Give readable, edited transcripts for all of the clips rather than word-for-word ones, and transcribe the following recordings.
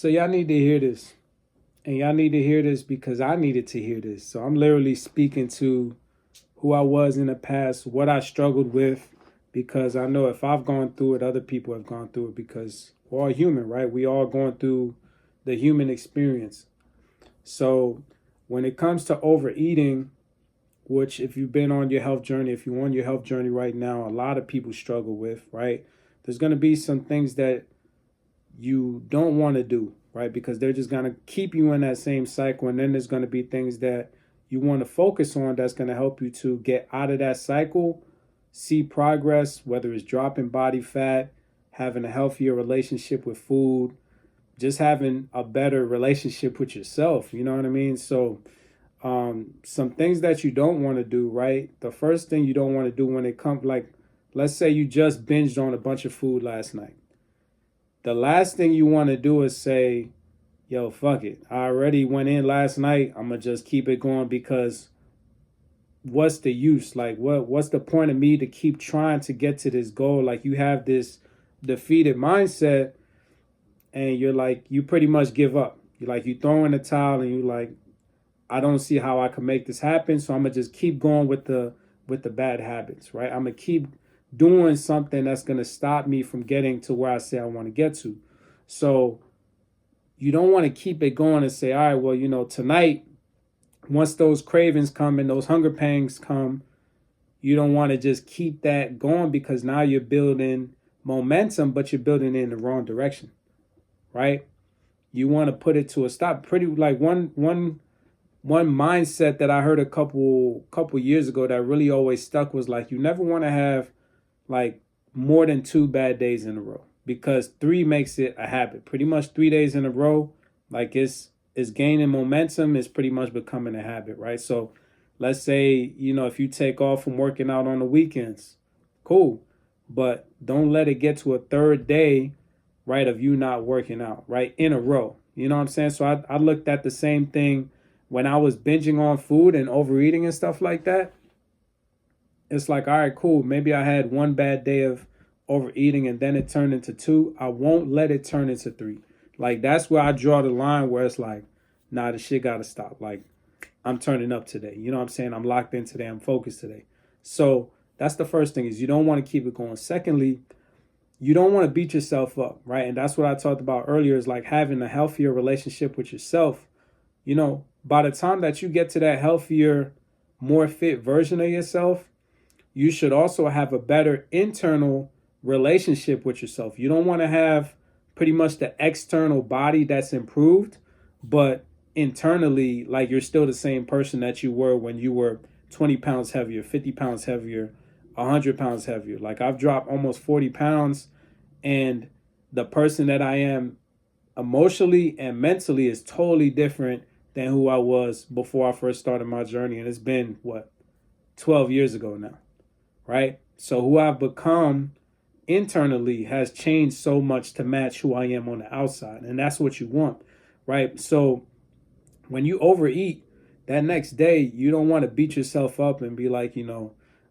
So y'all need to hear this. And y'all need to hear this because I needed to hear this. So I'm literally speaking to who I was in the past, what I struggled with, because I know if I've gone through it, other people have gone through it because we're all human, right? We all going through the human experience. So when it comes to overeating, which if you've been on your health journey, if you're on your health journey right now, a lot of people struggle with, right? There's going to be some things that you don't want to do, right? Because they're just going to keep you in that same cycle. And then there's going to be things that you want to focus on that's going to help you to get out of that cycle, see progress, whether it's dropping body fat, having a healthier relationship with food, just having a better relationship with yourself. You know what I mean? So, some things that you don't want to do, right? The first thing you don't want to do when it comes, like, let's say you just binged on a bunch of food last night. The last thing you want to do is say, yo, fuck it. I already went in last night. I'm going to just keep it going because what's the use? Like, what's the point of me to keep trying to get to this goal? Like, you have this defeated mindset and you're like, you pretty much give up. You're like, you throw in the towel and you're like, I don't see how I can make this happen. So I'm going to just keep going with the bad habits, right? I'm going to keep doing something that's going to stop me from getting to where I say I want to get to. So you don't want to keep it going and say, all right, well, tonight, once those cravings come and those hunger pangs come, you don't want to just keep that going because now you're building momentum, but you're building it in the wrong direction, right? You want to put it to a stop. Pretty like one mindset that I heard a couple years ago that really always stuck was like, you never want to have like more than 2 bad days in a row because 3 makes it a habit. Pretty much 3 days in a row, like it's gaining momentum, it's pretty much becoming a habit, right? So let's say, if you take off from working out on the weekends, cool. But don't let it get to a third day, right, of you not working out, right, in a row. You know what I'm saying? So I looked at the same thing when I was binging on food and overeating and stuff like that. It's like, all right, cool. Maybe I had 1 bad day of overeating and then it turned into 2. I won't let it turn into 3. Like, that's where I draw the line where it's like, nah, the shit got to stop. Like, I'm turning up today. You know what I'm saying? I'm locked in today. I'm focused today. So that's the first thing is you don't want to keep it going. Secondly, you don't want to beat yourself up, right? And that's what I talked about earlier is like having a healthier relationship with yourself. By the time that you get to that healthier, more fit version of yourself, you should also have a better internal relationship with yourself. You don't want to have pretty much the external body that's improved, but internally, like you're still the same person that you were when you were 20 pounds heavier, 50 pounds heavier, 100 pounds heavier. Like I've dropped almost 40 pounds and the person that I am emotionally and mentally is totally different than who I was before I first started my journey. And it's been, 12 years ago now, right? So who I've become internally has changed so much to match who I am on the outside. And that's what you want, right? So when you overeat, that next day, you don't want to beat yourself up and be like,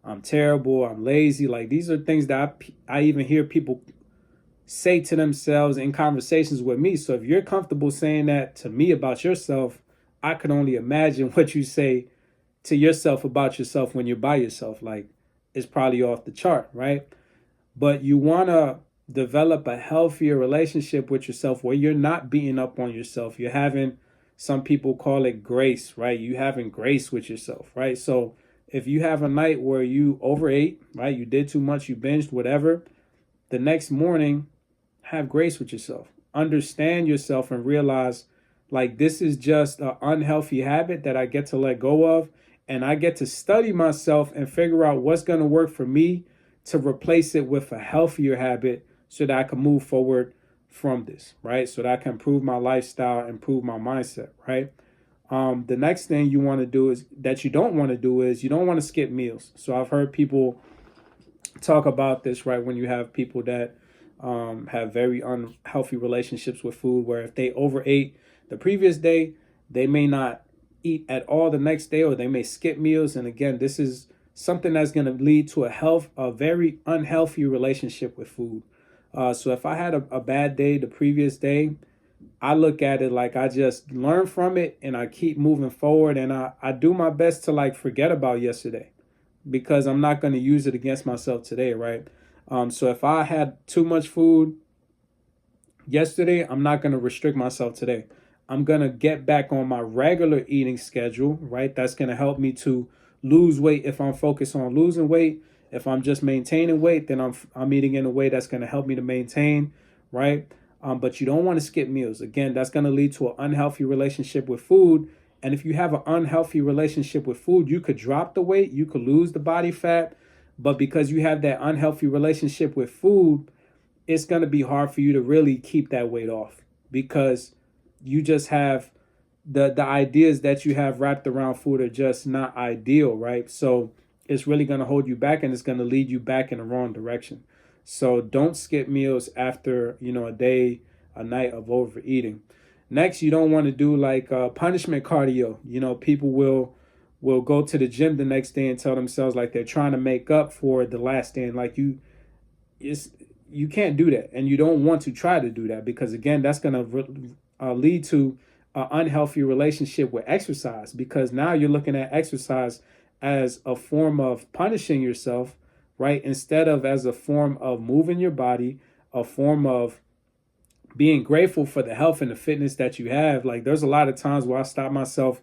I'm terrible, I'm lazy. Like these are things that I even hear people say to themselves in conversations with me. So if you're comfortable saying that to me about yourself, I can only imagine what you say to yourself about yourself when you're by yourself. Like it's probably off the chart, right? But you want to develop a healthier relationship with yourself where you're not beating up on yourself. You're having, some people call it grace, right? You having grace with yourself, right? So if you have a night where you overate, right? You did too much, you binged, whatever. The next morning, have grace with yourself. Understand yourself and realize like this is just an unhealthy habit that I get to let go of. And I get to study myself and figure out what's going to work for me to replace it with a healthier habit so that I can move forward from this, right? So that I can improve my lifestyle, improve my mindset, right? The next thing you want to do is that you don't want to do is you don't want to skip meals. So I've heard people talk about this, right? When you have people that have very unhealthy relationships with food, where if they overate the previous day, they may not eat at all the next day, or they may skip meals. And again, this is something that's going to lead to a very unhealthy relationship with food. So if I had a bad day the previous day, I look at it like I just learn from it and I keep moving forward, and I do my best to like forget about yesterday because I'm not going to use it against myself today, right? So if I had too much food yesterday, I'm not going to restrict myself today. I'm going to get back on my regular eating schedule, right? That's going to help me to lose weight if I'm focused on losing weight. If I'm just maintaining weight, then I'm eating in a way that's going to help me to maintain, right? But you don't want to skip meals. Again, that's going to lead to an unhealthy relationship with food. And if you have an unhealthy relationship with food, you could drop the weight, you could lose the body fat. But because you have that unhealthy relationship with food, it's going to be hard for you to really keep that weight off because you just have the ideas that you have wrapped around food are just not ideal, right? So it's really going to hold you back and it's going to lead you back in the wrong direction. So don't skip meals after, a day, a night of overeating. Next, you don't want to do like punishment cardio. People will go to the gym the next day and tell themselves like they're trying to make up for the last day. And like it's you can't do that, and you don't want to try to do that because again, that's going to lead to an unhealthy relationship with exercise because now you're looking at exercise as a form of punishing yourself, right? Instead of as a form of moving your body, a form of being grateful for the health and the fitness that you have. Like there's a lot of times where I stop myself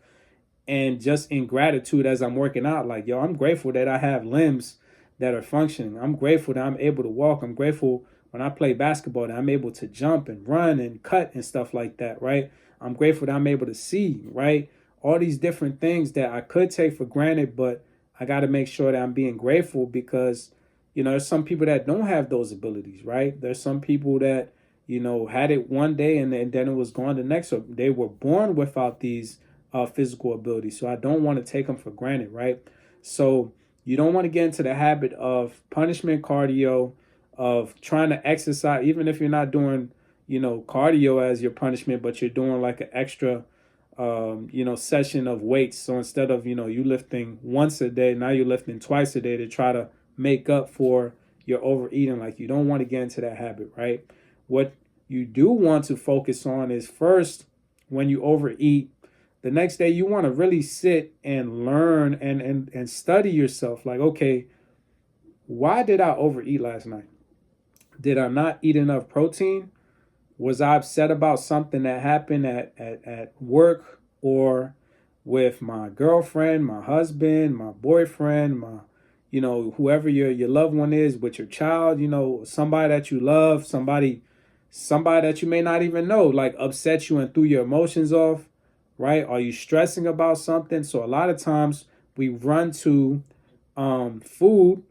and just in gratitude as I'm working out, like, yo, I'm grateful that I have limbs that are functioning. I'm grateful that I'm able to walk. I'm grateful when I play basketball that I'm able to jump and run and cut and stuff like that, right? I'm grateful that I'm able to see, right? All these different things that I could take for granted, but I got to make sure that I'm being grateful because, there's some people that don't have those abilities, right? There's some people that, had it one day and then it was gone the next. So they were born without these physical abilities. So I don't want to take them for granted, right? So you don't want to get into the habit of punishment cardio, of trying to exercise, even if you're not doing, cardio as your punishment, but you're doing like an extra, session of weights. So instead of, you lifting once a day, now you're lifting twice a day to try to make up for your overeating. Like you don't want to get into that habit, right? What you do want to focus on is first, when you overeat, the next day you want to really sit and learn and study yourself. Like, okay, why did I overeat last night? Did I not eat enough protein? Was I upset about something that happened at work or with my girlfriend, my husband, my boyfriend, my whoever your loved one is, with your child, somebody that you love, somebody that you may not even know, like upset you and threw your emotions off, right? Are you stressing about something? So a lot of times we run to food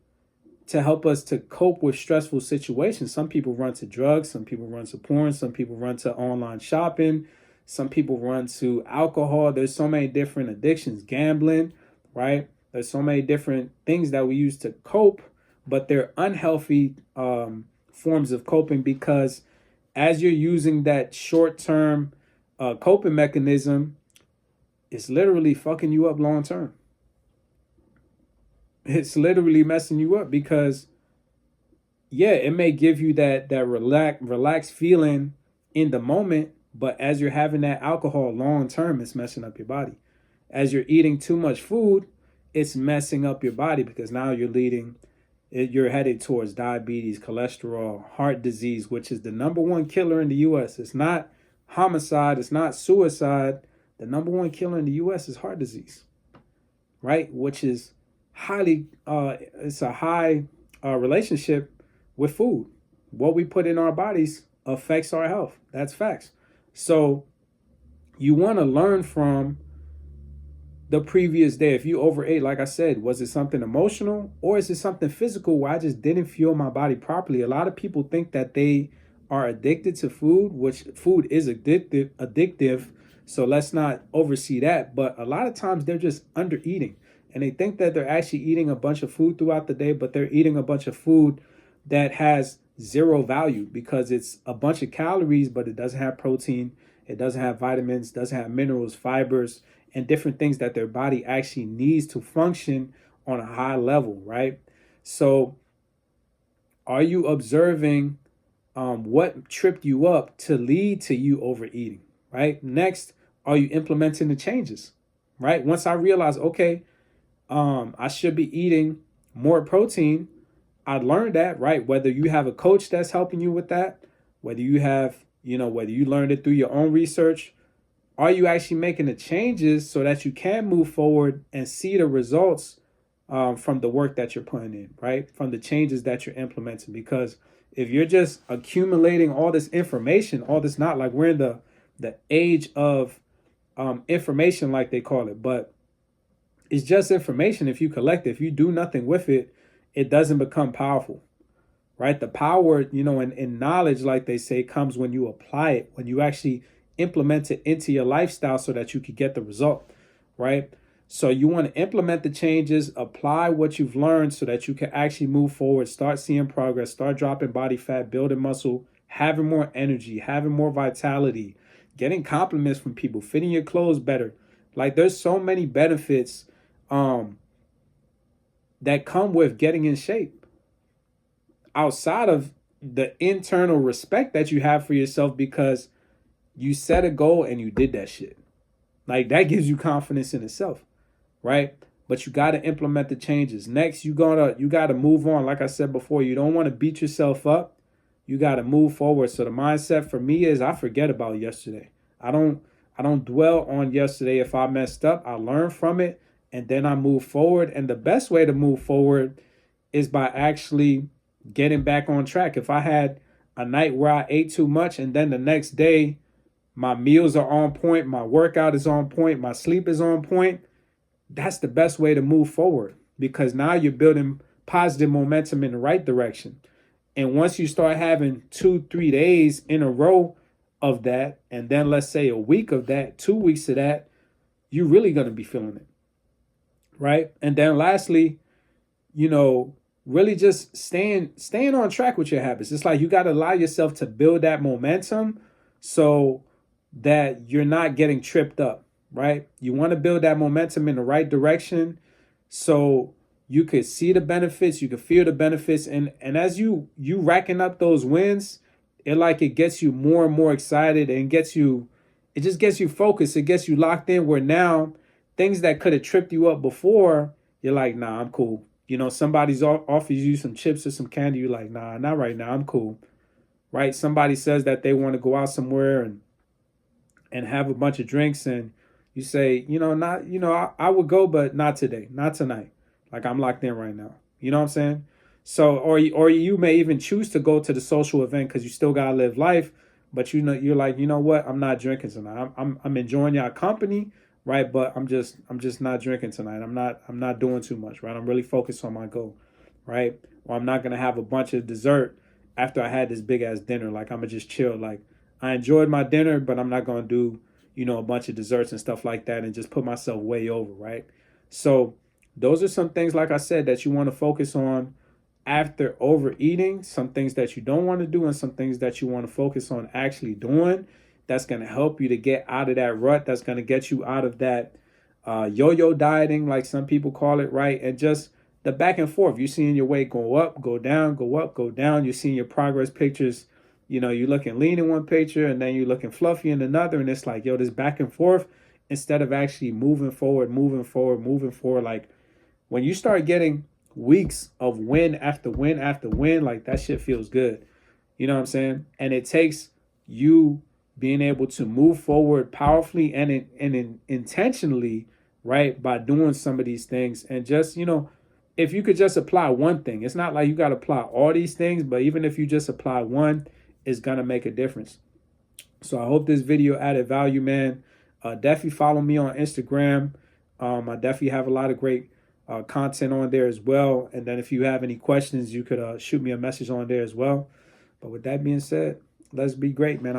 to help us to cope with stressful situations. Some people run to drugs, some people run to porn, some people run to online shopping, some people run to alcohol. There's so many different addictions, gambling, right? There's so many different things that we use to cope, but they're unhealthy forms of coping because as you're using that short-term coping mechanism, it's literally fucking you up long term. It's literally messing you up because, yeah, it may give you that relaxed feeling in the moment, but as you're having that alcohol long term, it's messing up your body. As you're eating too much food, it's messing up your body because now you're headed towards diabetes, cholesterol, heart disease, which is the number one killer in the U.S. It's not homicide, it's not suicide. The number one killer in the U.S. is heart disease, right? Which is it's a high relationship with food. What we put in our bodies affects our health. That's facts. So you want to learn from the previous day. If you overate, like I said, was it something emotional or is it something physical where I just didn't fuel my body properly? A lot of people think that they are addicted to food, which food is addictive. So let's not oversee that. But a lot of times they're just under eating. And they think that they're actually eating a bunch of food throughout the day, but they're eating a bunch of food that has zero value because it's a bunch of calories, but it doesn't have protein, it doesn't have vitamins, doesn't have minerals, fibers, and different things that their body actually needs to function on a high level, right? So are you observing what tripped you up to lead to you overeating, right? Next, are you implementing the changes, right? Once I realized, okay, I should be eating more protein, I learned that, right? Whether you have a coach that's helping you with that, whether you have, whether you learned it through your own research, are you actually making the changes so that you can move forward and see the results from the work that you're putting in, right? From the changes that you're implementing. Because if you're just accumulating all this information, all this, not like we're in the age of information, like they call it, but it's just information. If you collect it, if you do nothing with it, it doesn't become powerful, right? The power, in knowledge, like they say, comes when you apply it, when you actually implement it into your lifestyle so that you could get the result, right? So you want to implement the changes, apply what you've learned so that you can actually move forward, start seeing progress, start dropping body fat, building muscle, having more energy, having more vitality, getting compliments from people, fitting your clothes better. Like there's so many benefits that come with getting in shape outside of the internal respect that you have for yourself because you set a goal and you did that shit. Like that gives you confidence in itself, right? But you got to implement the changes. Next, you got to move on. Like I said before, you don't want to beat yourself up. You got to move forward. So the mindset for me is I forget about yesterday. I don't dwell on yesterday. If I messed up, I learn from it and then I move forward. And the best way to move forward is by actually getting back on track. If I had a night where I ate too much and then the next day my meals are on point, my workout is on point, my sleep is on point, that's the best way to move forward because now you're building positive momentum in the right direction. And once you start having 2-3 days in a row of that, and then let's say a week of that, 2 weeks of that, you're really going to be feeling it, right? And then lastly, really just staying on track with your habits. It's like you got to allow yourself to build that momentum so that you're not getting tripped up, right? You want to build that momentum in the right direction so you could see the benefits, you could feel the benefits. And as you racking up those wins, it gets you more and more excited and it just gets you focused. It gets you locked in where now things that could have tripped you up before, you're like, nah, I'm cool. Somebody's offers you some chips or some candy. You're like, nah, not right now. I'm cool, right? Somebody says that they want to go out somewhere and have a bunch of drinks and you say, I would go, but not today, not tonight. Like I'm locked in right now. You know what I'm saying? So, or you may even choose to go to the social event because you still gotta live life, but you're like, you know what? I'm not drinking tonight. I'm enjoying your company, right? But I'm just not drinking tonight. I'm not doing too much, right? I'm really focused on my goal, right? Or I'm not gonna have a bunch of dessert after I had this big ass dinner. Like I'm gonna just chill. Like I enjoyed my dinner, but I'm not gonna do a bunch of desserts and stuff like that and just put myself way over, right? So those are some things, like I said, that you want to focus on after overeating, some things that you don't want to do and some things that you want to focus on actually doing. That's going to help you to get out of that rut. That's going to get you out of that yo-yo dieting, like some people call it, right? And just the back and forth. You're seeing your weight go up, go down, go up, go down. You're seeing your progress pictures. You're looking lean in one picture and then you're looking fluffy in another. And it's like, this back and forth instead of actually moving forward. Like when you start getting weeks of win after win after win, like that shit feels good. You know what I'm saying? And it takes you being able to move forward powerfully and intentionally, right, by doing some of these things. And just, if you could just apply one thing, it's not like you got to apply all these things, but even if you just apply one, it's going to make a difference. So I hope this video added value, man. Definitely follow me on Instagram. I definitely have a lot of great content on there as well. And then if you have any questions, you could shoot me a message on there as well. But with that being said, let's be great, man.